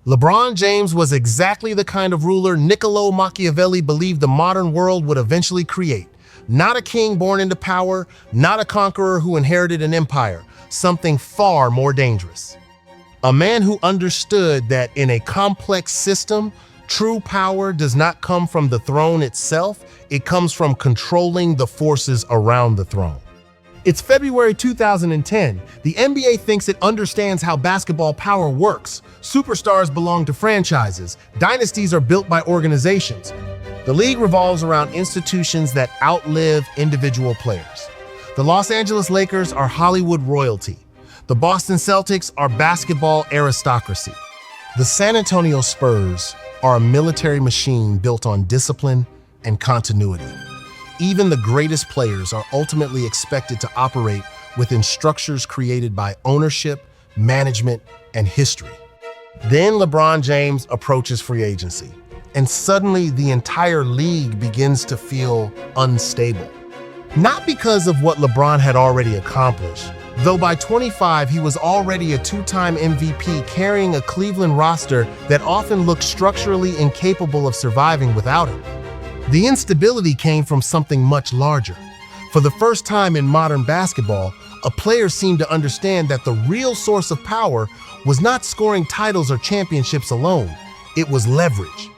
LeBron James was exactly the kind of ruler Niccolò Machiavelli believed the modern world would eventually create. Not a king born into power, not a conqueror who inherited an empire, something far more dangerous. A man who understood that in a complex system, true power does not come from the throne itself, it comes from controlling the forces around the throne. It's February 2010. The NBA thinks it understands how basketball power works. Superstars belong to franchises. Dynasties are built by organizations. The league revolves around institutions that outlive individual players. The Los Angeles Lakers are Hollywood royalty. The Boston Celtics are basketball aristocracy. The San Antonio Spurs are a military machine built on discipline and continuity. Even the greatest players are ultimately expected to operate within structures created by ownership, management, and history. Then LeBron James approaches free agency, and suddenly the entire league begins to feel unstable. Not because of what LeBron had already accomplished, though by 25 he was already a two-time MVP carrying a Cleveland roster that often looked structurally incapable of surviving without him. The instability came from something much larger. For the first time in modern basketball, a player seemed to understand that the real source of power was not scoring titles or championships alone. It was leverage.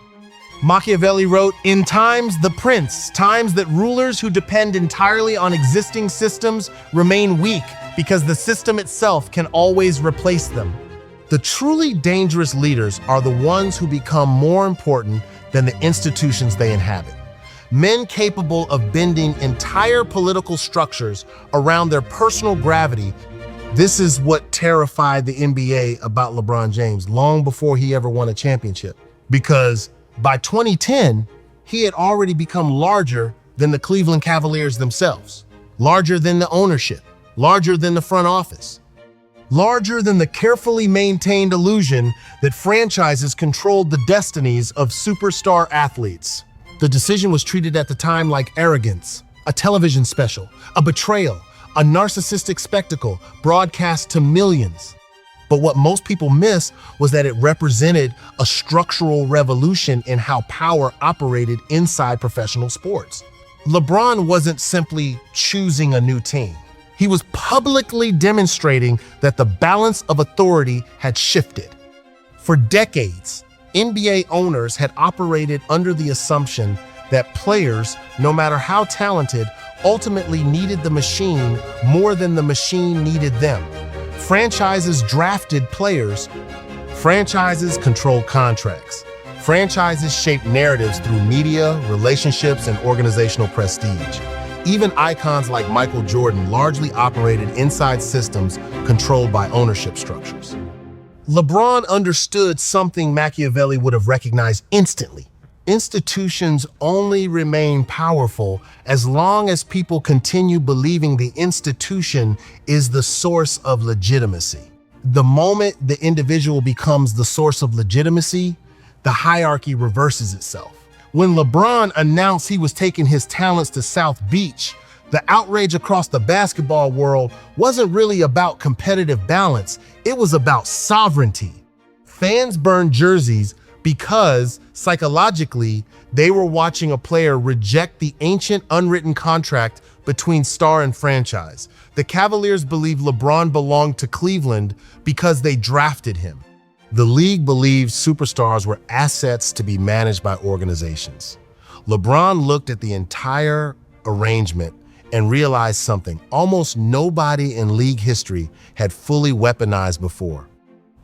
Machiavelli wrote, "In times the prince, times that rulers who depend entirely on existing systems remain weak because the system itself can always replace them." The truly dangerous leaders are the ones who become more important than the institutions they inhabit. Men capable of bending entire political structures around their personal gravity. This is what terrified the NBA about LeBron James long before he ever won a championship. Because by 2010, he had already become larger than the Cleveland Cavaliers themselves, larger than the ownership, larger than the front office, larger than the carefully maintained illusion that franchises controlled the destinies of superstar athletes. The decision was treated at the time like arrogance, a television special, a betrayal, a narcissistic spectacle broadcast to millions. But what most people miss was that it represented a structural revolution in how power operated inside professional sports. LeBron wasn't simply choosing a new team. He was publicly demonstrating that the balance of authority had shifted. For decades, NBA owners had operated under the assumption that players, no matter how talented, ultimately needed the machine more than the machine needed them. Franchises drafted players. Franchises controlled contracts. Franchises shaped narratives through media, relationships, and organizational prestige. Even icons like Michael Jordan largely operated inside systems controlled by ownership structures. LeBron understood something Machiavelli would have recognized instantly. Institutions only remain powerful as long as people continue believing the institution is the source of legitimacy. The moment the individual becomes the source of legitimacy, the hierarchy reverses itself. When LeBron announced he was taking his talents to South Beach, the outrage across the basketball world wasn't really about competitive balance, it was about sovereignty. Fans burned jerseys because, psychologically, they were watching a player reject the ancient unwritten contract between star and franchise. The Cavaliers believed LeBron belonged to Cleveland because they drafted him. The league believed superstars were assets to be managed by organizations. LeBron looked at the entire arrangement and realized something almost nobody in league history had fully weaponized before.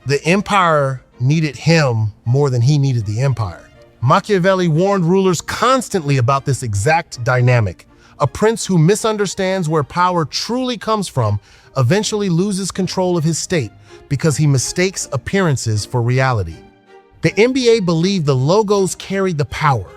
The empire needed him more than he needed the empire. Machiavelli warned rulers constantly about this exact dynamic. A prince who misunderstands where power truly comes from eventually loses control of his state because he mistakes appearances for reality. The NBA believed the logos carried the power.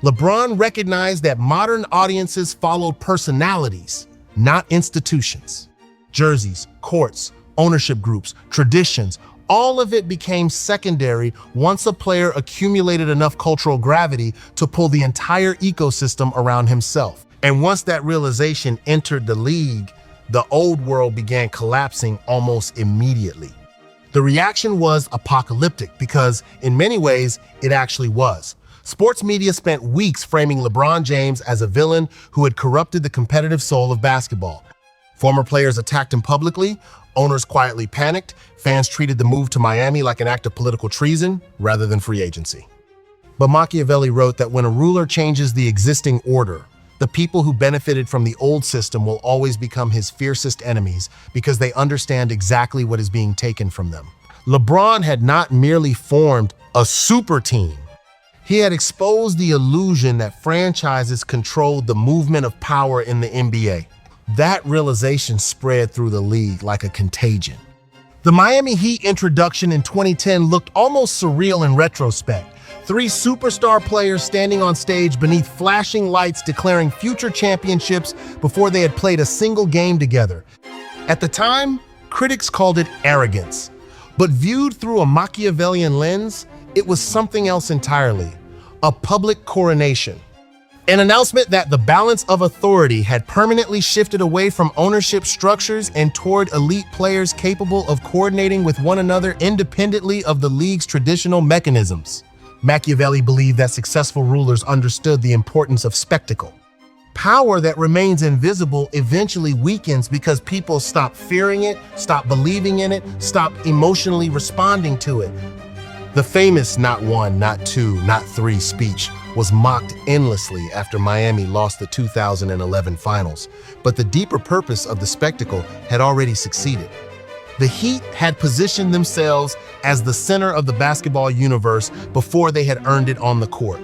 LeBron recognized that modern audiences followed personalities, not institutions. Jerseys, courts, ownership groups, traditions, all of it became secondary once a player accumulated enough cultural gravity to pull the entire ecosystem around himself. And once that realization entered the league, the old world began collapsing almost immediately. The reaction was apocalyptic because, in many ways, it actually was. Sports media spent weeks framing LeBron James as a villain who had corrupted the competitive soul of basketball. Former players attacked him publicly, owners quietly panicked, fans treated the move to Miami like an act of political treason rather than free agency. But Machiavelli wrote that when a ruler changes the existing order, the people who benefited from the old system will always become his fiercest enemies because they understand exactly what is being taken from them. LeBron had not merely formed a super team. He had exposed the illusion that franchises controlled the movement of power in the NBA. That realization spread through the league like a contagion. The Miami Heat introduction in 2010 looked almost surreal in retrospect. 3 superstar players standing on stage beneath flashing lights declaring future championships before they had played a single game together. At the time, critics called it arrogance. But viewed through a Machiavellian lens, it was something else entirely, a public coronation. An announcement that the balance of authority had permanently shifted away from ownership structures and toward elite players capable of coordinating with one another independently of the league's traditional mechanisms. Machiavelli believed that successful rulers understood the importance of spectacle. Power that remains invisible eventually weakens because people stop fearing it, stop believing in it, stop emotionally responding to it. The famous "not 1, not 2, not 3" speech was mocked endlessly after Miami lost the 2011 finals, but the deeper purpose of the spectacle had already succeeded. The Heat had positioned themselves as the center of the basketball universe before they had earned it on the court.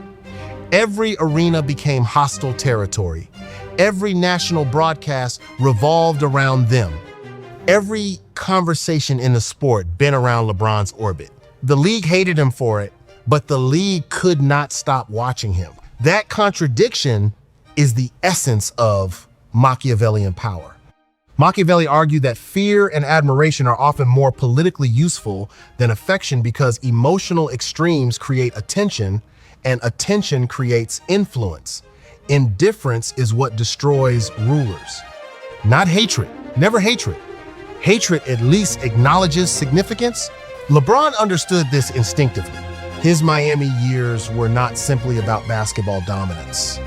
Every arena became hostile territory. Every national broadcast revolved around them. Every conversation in the sport bent around LeBron's orbit. The league hated him for it, but the league could not stop watching him. That contradiction is the essence of Machiavellian power. Machiavelli argued that fear and admiration are often more politically useful than affection because emotional extremes create attention, and attention creates influence. Indifference is what destroys rulers. Not hatred, never hatred. Hatred at least acknowledges significance. LeBron understood this instinctively. His Miami years were not simply about basketball dominance.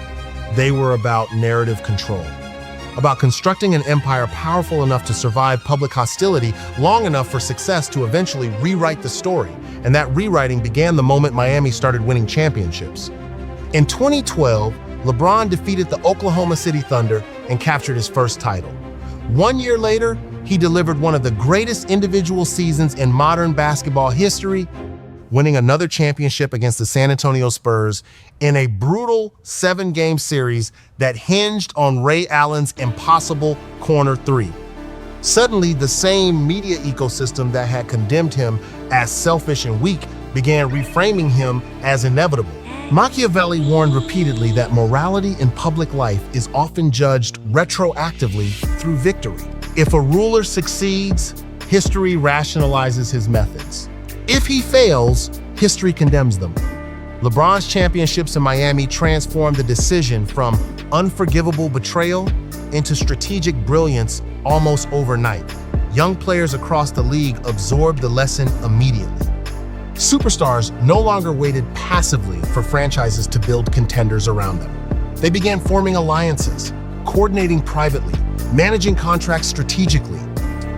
They were about narrative control, about constructing an empire powerful enough to survive public hostility long enough for success to eventually rewrite the story. And that rewriting began the moment Miami started winning championships. In 2012, LeBron defeated the Oklahoma City Thunder and captured his first title. 1 year later, he delivered one of the greatest individual seasons in modern basketball history, winning another championship against the San Antonio Spurs in a brutal 7-game series that hinged on Ray Allen's impossible corner 3. Suddenly, the same media ecosystem that had condemned him as selfish and weak began reframing him as inevitable. Machiavelli warned repeatedly that morality in public life is often judged retroactively through victory. If a ruler succeeds, history rationalizes his methods. If he fails, history condemns them. LeBron's championships in Miami transformed the decision from unforgivable betrayal into strategic brilliance almost overnight. Young players across the league absorbed the lesson immediately. Superstars no longer waited passively for franchises to build contenders around them. They began forming alliances, coordinating privately, managing contracts strategically,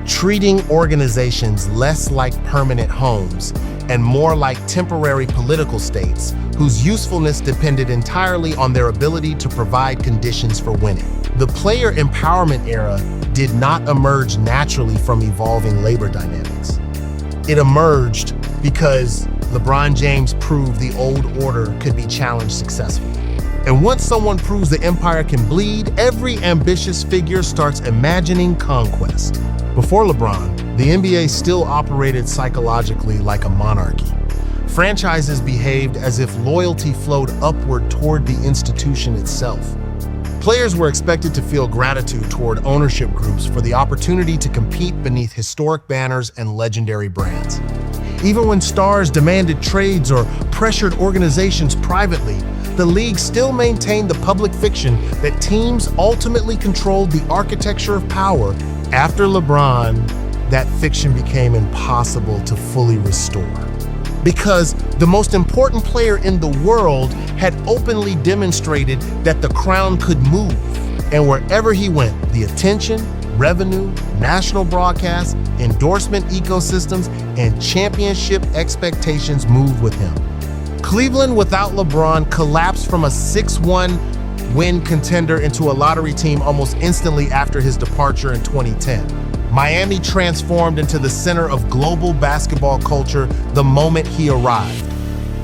treating organizations less like permanent homes and more like temporary political states whose usefulness depended entirely on their ability to provide conditions for winning. The player empowerment era did not emerge naturally from evolving labor dynamics. It emerged because LeBron James proved the old order could be challenged successfully. And once someone proves the empire can bleed, every ambitious figure starts imagining conquest. Before LeBron, the NBA still operated psychologically like a monarchy. Franchises behaved as if loyalty flowed upward toward the institution itself. Players were expected to feel gratitude toward ownership groups for the opportunity to compete beneath historic banners and legendary brands. Even when stars demanded trades or pressured organizations privately, the league still maintained the public fiction that teams ultimately controlled the architecture of power. After LeBron, that fiction became impossible to fully restore. Because the most important player in the world had openly demonstrated that the crown could move. And wherever he went, the attention, revenue, national broadcasts, endorsement ecosystems, and championship expectations moved with him. Cleveland without LeBron collapsed from a 6-1 win contender into a lottery team almost instantly after his departure in 2010. Miami transformed into the center of global basketball culture the moment he arrived.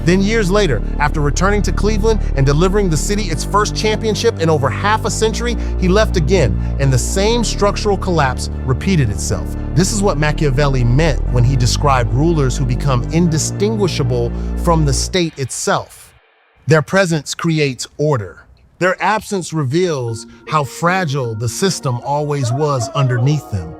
Then years later, after returning to Cleveland and delivering the city its first championship in over half a century, he left again, and the same structural collapse repeated itself. This is what Machiavelli meant when he described rulers who become indistinguishable from the state itself. Their presence creates order. Their absence reveals how fragile the system always was underneath them.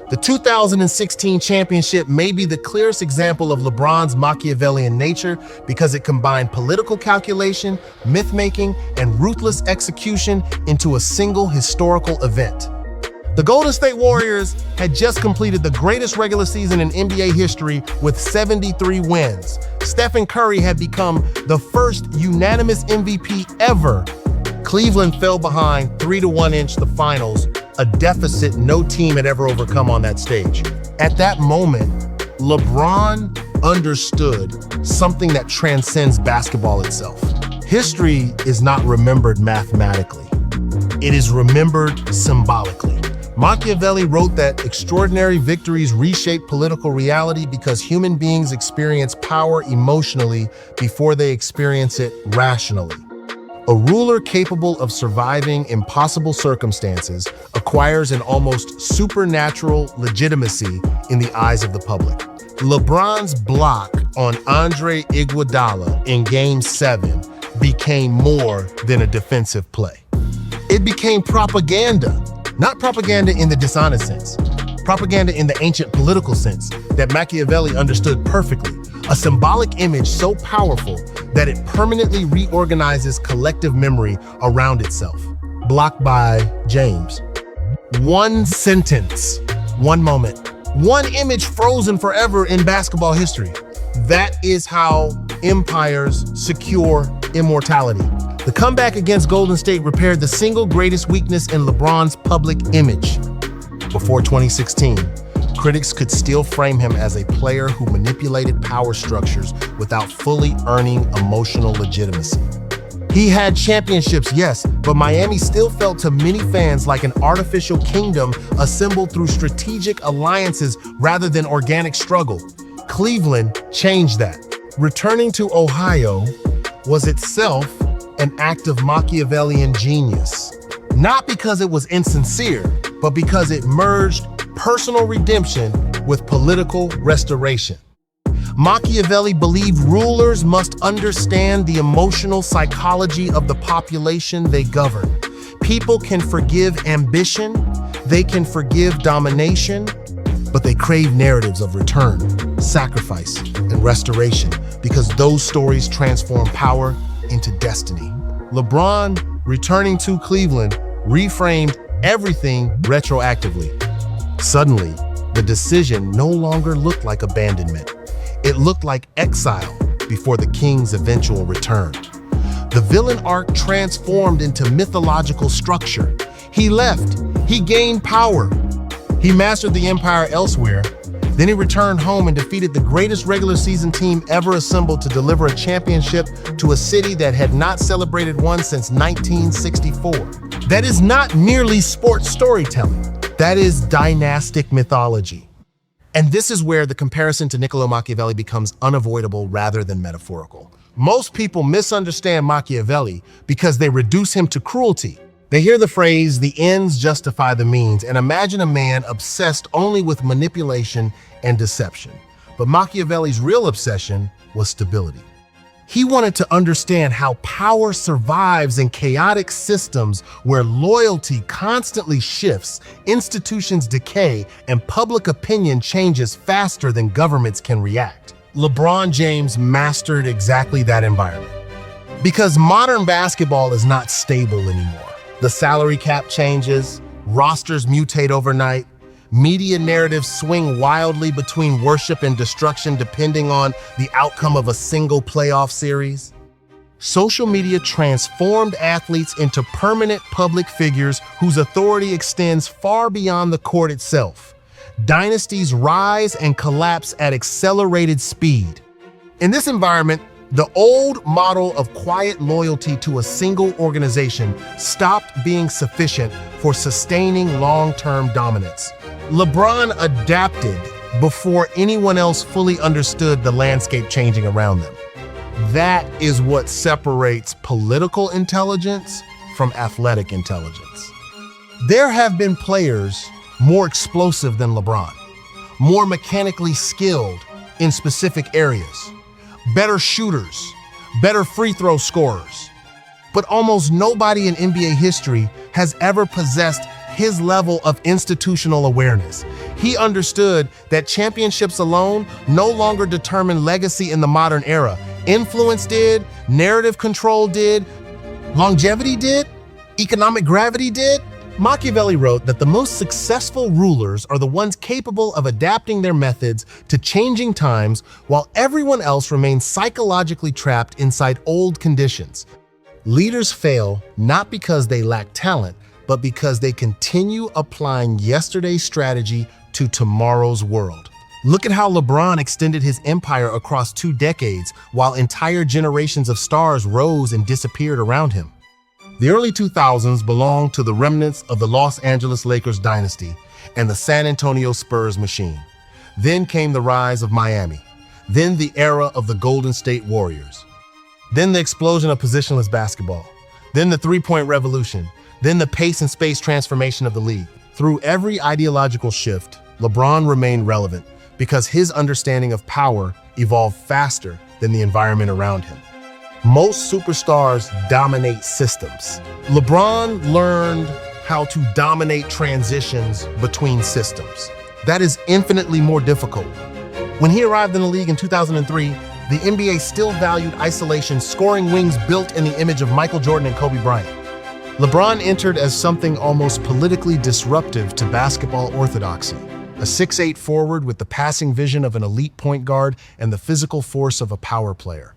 The 2016 championship may be the clearest example of LeBron's Machiavellian nature because it combined political calculation, myth-making, and ruthless execution into a single historical event. The Golden State Warriors had just completed the greatest regular season in NBA history with 73 wins. Stephen Curry had become the first unanimous MVP ever. Cleveland fell behind 3-1 in the finals, a deficit no team had ever overcome on that stage. At that moment, LeBron understood something that transcends basketball itself. History is not remembered mathematically. It is remembered symbolically. Machiavelli wrote that extraordinary victories reshape political reality because human beings experience power emotionally before they experience it rationally. A ruler capable of surviving impossible circumstances acquires an almost supernatural legitimacy in the eyes of the public. LeBron's block on Andre Iguodala in Game 7 became more than a defensive play. It became propaganda, not propaganda in the dishonest sense, propaganda in the ancient political sense that Machiavelli understood perfectly. A symbolic image so powerful that it permanently reorganizes collective memory around itself. Blocked by James. One sentence, one moment, one image frozen forever in basketball history. That is how empires secure immortality. The comeback against Golden State repaired the single greatest weakness in LeBron's public image. Before 2016, critics could still frame him as a player who manipulated power structures without fully earning emotional legitimacy. He had championships, yes, but Miami still felt to many fans like an artificial kingdom assembled through strategic alliances rather than organic struggle. Cleveland changed that. Returning to Ohio was itself an act of Machiavellian genius. Not because it was insincere, but because it merged personal redemption with political restoration. Machiavelli believed rulers must understand the emotional psychology of the population they govern. People can forgive ambition, they can forgive domination, but they crave narratives of return, sacrifice, and restoration because those stories transform power into destiny. LeBron, returning to Cleveland, reframed everything retroactively. Suddenly, the decision no longer looked like abandonment. It looked like exile before the king's eventual return. The villain arc transformed into mythological structure. He left, he gained power. He mastered the empire elsewhere. Then he returned home and defeated the greatest regular season team ever assembled to deliver a championship to a city that had not celebrated one since 1964. That is not merely sports storytelling. That is dynastic mythology. And this is where the comparison to Niccolò Machiavelli becomes unavoidable rather than metaphorical. Most people misunderstand Machiavelli because they reduce him to cruelty. They hear the phrase, "the ends justify the means," and imagine a man obsessed only with manipulation and deception. But Machiavelli's real obsession was stability. He wanted to understand how power survives in chaotic systems where loyalty constantly shifts, institutions decay, and public opinion changes faster than governments can react. LeBron James mastered exactly that environment. Because modern basketball is not stable anymore. The salary cap changes, rosters mutate overnight, Media narratives swing wildly between worship and destruction depending on the outcome of a single playoff series. Social media transformed athletes into permanent public figures whose authority extends far beyond the court itself. Dynasties rise and collapse at accelerated speed. In this environment, the old model of quiet loyalty to a single organization stopped being sufficient for sustaining long-term dominance. LeBron adapted before anyone else fully understood the landscape changing around them. That is what separates political intelligence from athletic intelligence. There have been players more explosive than LeBron, more mechanically skilled in specific areas, better shooters, better free throw scorers. But almost nobody in NBA history has ever possessed his level of institutional awareness. He understood that championships alone no longer determine legacy in the modern era. Influence did, narrative control did, longevity did, economic gravity did. Machiavelli wrote that the most successful rulers are the ones capable of adapting their methods to changing times while everyone else remains psychologically trapped inside old conditions. Leaders fail not because they lack talent, but because they continue applying yesterday's strategy to tomorrow's world. Look at how LeBron extended his empire across 2 decades while entire generations of stars rose and disappeared around him. The early 2000s belonged to the remnants of the Los Angeles Lakers dynasty and the San Antonio Spurs machine. Then came the rise of Miami. Then the era of the Golden State Warriors. Then the explosion of positionless basketball. Then the three-point revolution. Then the pace and space transformation of the league. Through every ideological shift, LeBron remained relevant because his understanding of power evolved faster than the environment around him. Most superstars dominate systems. LeBron learned how to dominate transitions between systems. That is infinitely more difficult. When he arrived in the league in 2003, the NBA still valued isolation, scoring wings built in the image of Michael Jordan and Kobe Bryant. LeBron entered as something almost politically disruptive to basketball orthodoxy, a 6'8" forward with the passing vision of an elite point guard and the physical force of a power player.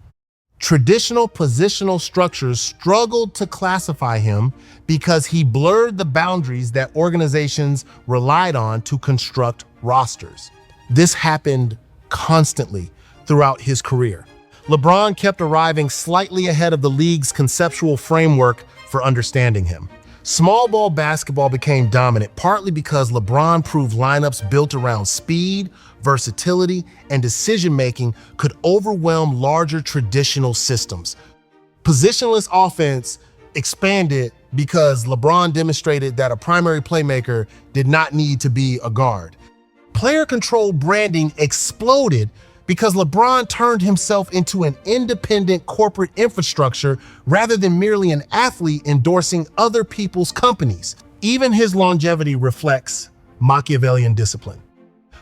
Traditional positional structures struggled to classify him because he blurred the boundaries that organizations relied on to construct rosters. This happened constantly throughout his career. LeBron kept arriving slightly ahead of the league's conceptual framework for understanding him. Small ball basketball became dominant partly because LeBron proved lineups built around speed, versatility, and decision-making could overwhelm larger traditional systems. Positionless offense expanded because LeBron demonstrated that a primary playmaker did not need to be a guard. Player control branding exploded because LeBron turned himself into an independent corporate infrastructure rather than merely an athlete endorsing other people's companies. Even his longevity reflects Machiavellian discipline.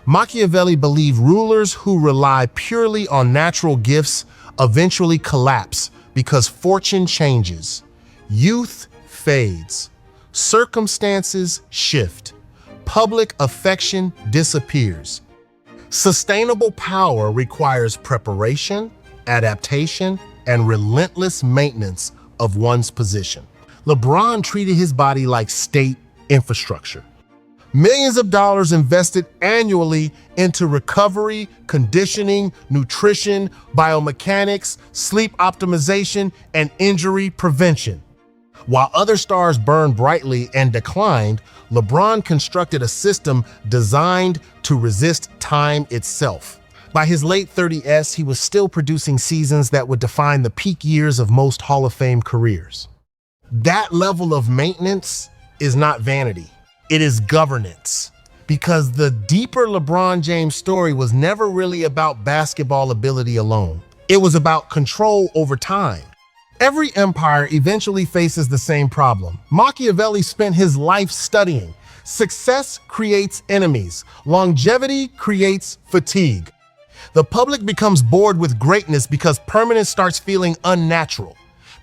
Machiavelli believed rulers who rely purely on natural gifts eventually collapse because fortune changes, youth fades, circumstances shift, public affection disappears. Sustainable power requires preparation, adaptation, and relentless maintenance of one's position. LeBron treated his body like state infrastructure. Millions of dollars invested annually into recovery, conditioning, nutrition, biomechanics, sleep optimization, and injury prevention. While other stars burned brightly and declined, LeBron constructed a system designed to resist time itself. By his late 30s, he was still producing seasons that would define the peak years of most Hall of Fame careers. That level of maintenance is not vanity, it is governance. Because the deeper LeBron James story was never really about basketball ability alone. It was about control over time. Every empire eventually faces the same problem. Machiavelli spent his life studying. Success creates enemies. Longevity creates fatigue. The public becomes bored with greatness because permanence starts feeling unnatural.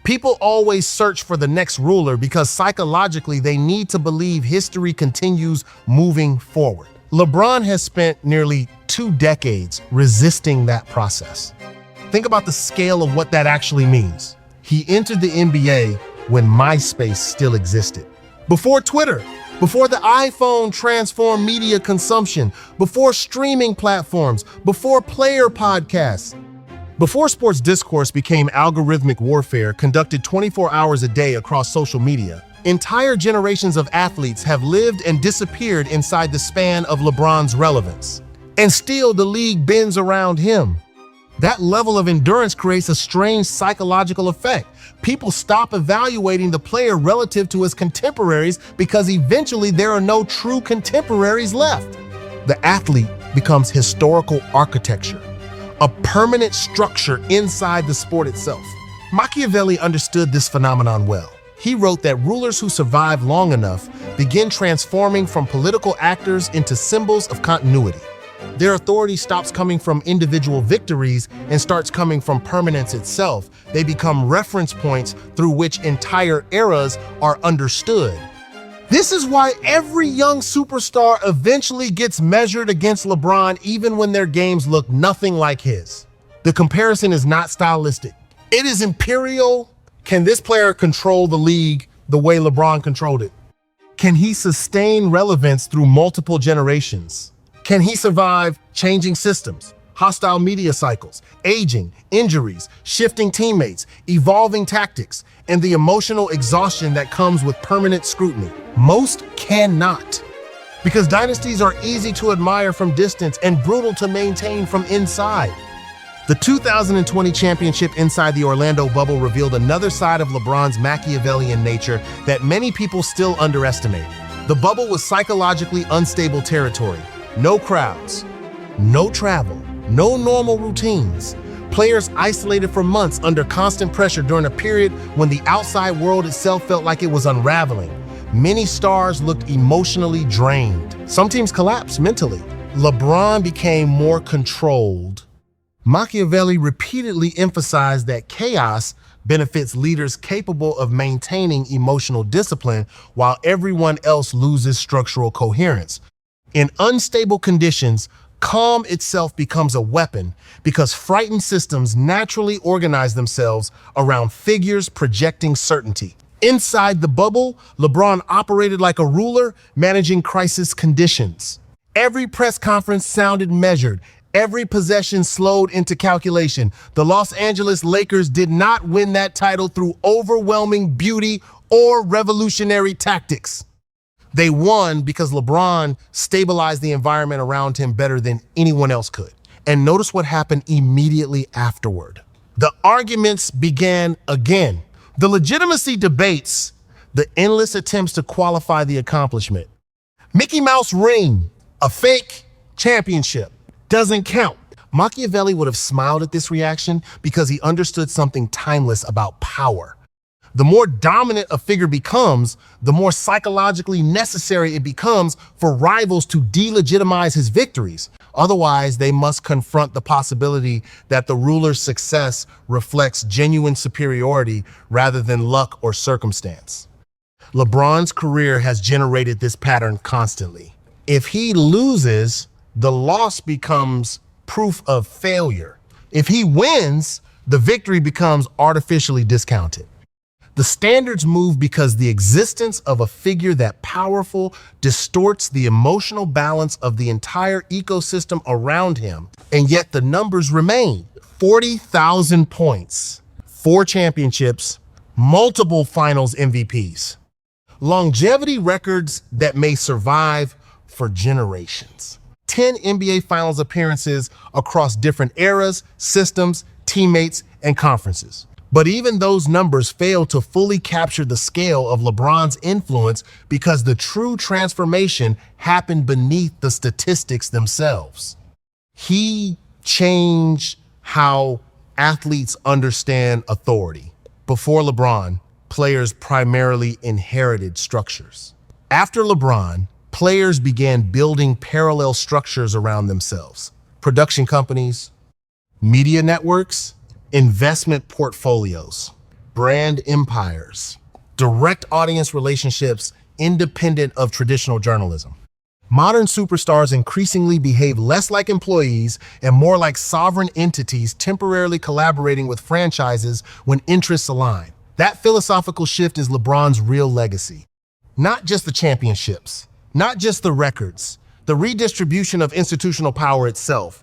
People always search for the next ruler because psychologically they need to believe history continues moving forward. LeBron has spent nearly 2 decades resisting that process. Think about the scale of what that actually means. He entered the NBA when MySpace still existed. Before Twitter, before the iPhone transformed media consumption, before streaming platforms, before player podcasts. Before sports discourse became algorithmic warfare conducted 24 hours a day across social media, entire generations of athletes have lived and disappeared inside the span of LeBron's relevance. And still the league bends around him. That level of endurance creates a strange psychological effect. People stop evaluating the player relative to his contemporaries because eventually there are no true contemporaries left. The athlete becomes historical architecture, a permanent structure inside the sport itself. Machiavelli understood this phenomenon well. He wrote that rulers who survive long enough begin transforming from political actors into symbols of continuity. Their authority stops coming from individual victories and starts coming from permanence itself. They become reference points through which entire eras are understood. This is why every young superstar eventually gets measured against LeBron even when their games look nothing like his. The comparison is not stylistic. It is imperial. Can this player control the league the way LeBron controlled it? Can he sustain relevance through multiple generations? Can he survive changing systems, hostile media cycles, aging, injuries, shifting teammates, evolving tactics, and the emotional exhaustion that comes with permanent scrutiny? Most cannot, because dynasties are easy to admire from distance and brutal to maintain from inside. The 2020 championship inside the Orlando bubble revealed another side of LeBron's Machiavellian nature that many people still underestimate. The bubble was psychologically unstable territory. No crowds, no travel, no normal routines. Players isolated for months under constant pressure during a period when the outside world itself felt like it was unraveling. Many stars looked emotionally drained. Some teams collapsed mentally. LeBron became more controlled. Machiavelli repeatedly emphasized that chaos benefits leaders capable of maintaining emotional discipline while everyone else loses structural coherence. In unstable conditions, calm itself becomes a weapon because frightened systems naturally organize themselves around figures projecting certainty. Inside the bubble, LeBron operated like a ruler managing crisis conditions. Every press conference sounded measured. Every possession slowed into calculation. The Los Angeles Lakers did not win that title through overwhelming beauty or revolutionary tactics. They won because LeBron stabilized the environment around him better than anyone else could. And notice what happened immediately afterward. The arguments began again. The legitimacy debates, the endless attempts to qualify the accomplishment. Mickey Mouse ring, a fake championship, doesn't count. Machiavelli would have smiled at this reaction because he understood something timeless about power. The more dominant a figure becomes, the more psychologically necessary it becomes for rivals to delegitimize his victories. Otherwise, they must confront the possibility that the ruler's success reflects genuine superiority rather than luck or circumstance. LeBron's career has generated this pattern constantly. If he loses, the loss becomes proof of failure. If he wins, the victory becomes artificially discounted. The standards move because the existence of a figure that powerful distorts the emotional balance of the entire ecosystem around him, and yet the numbers remain. 40,000 points, 4 championships, multiple finals MVPs. Longevity records that may survive for generations. 10 NBA Finals appearances across different eras, systems, teammates, and conferences. But even those numbers fail to fully capture the scale of LeBron's influence because the true transformation happened beneath the statistics themselves. He changed how athletes understand authority. Before LeBron, players primarily inherited structures. After LeBron, players began building parallel structures around themselves. Production companies, media networks, investment portfolios, brand empires, direct audience relationships independent of traditional journalism. Modern superstars increasingly behave less like employees and more like sovereign entities temporarily collaborating with franchises when interests align. That philosophical shift is LeBron's real legacy. Not just the championships, not just the records, the redistribution of institutional power itself.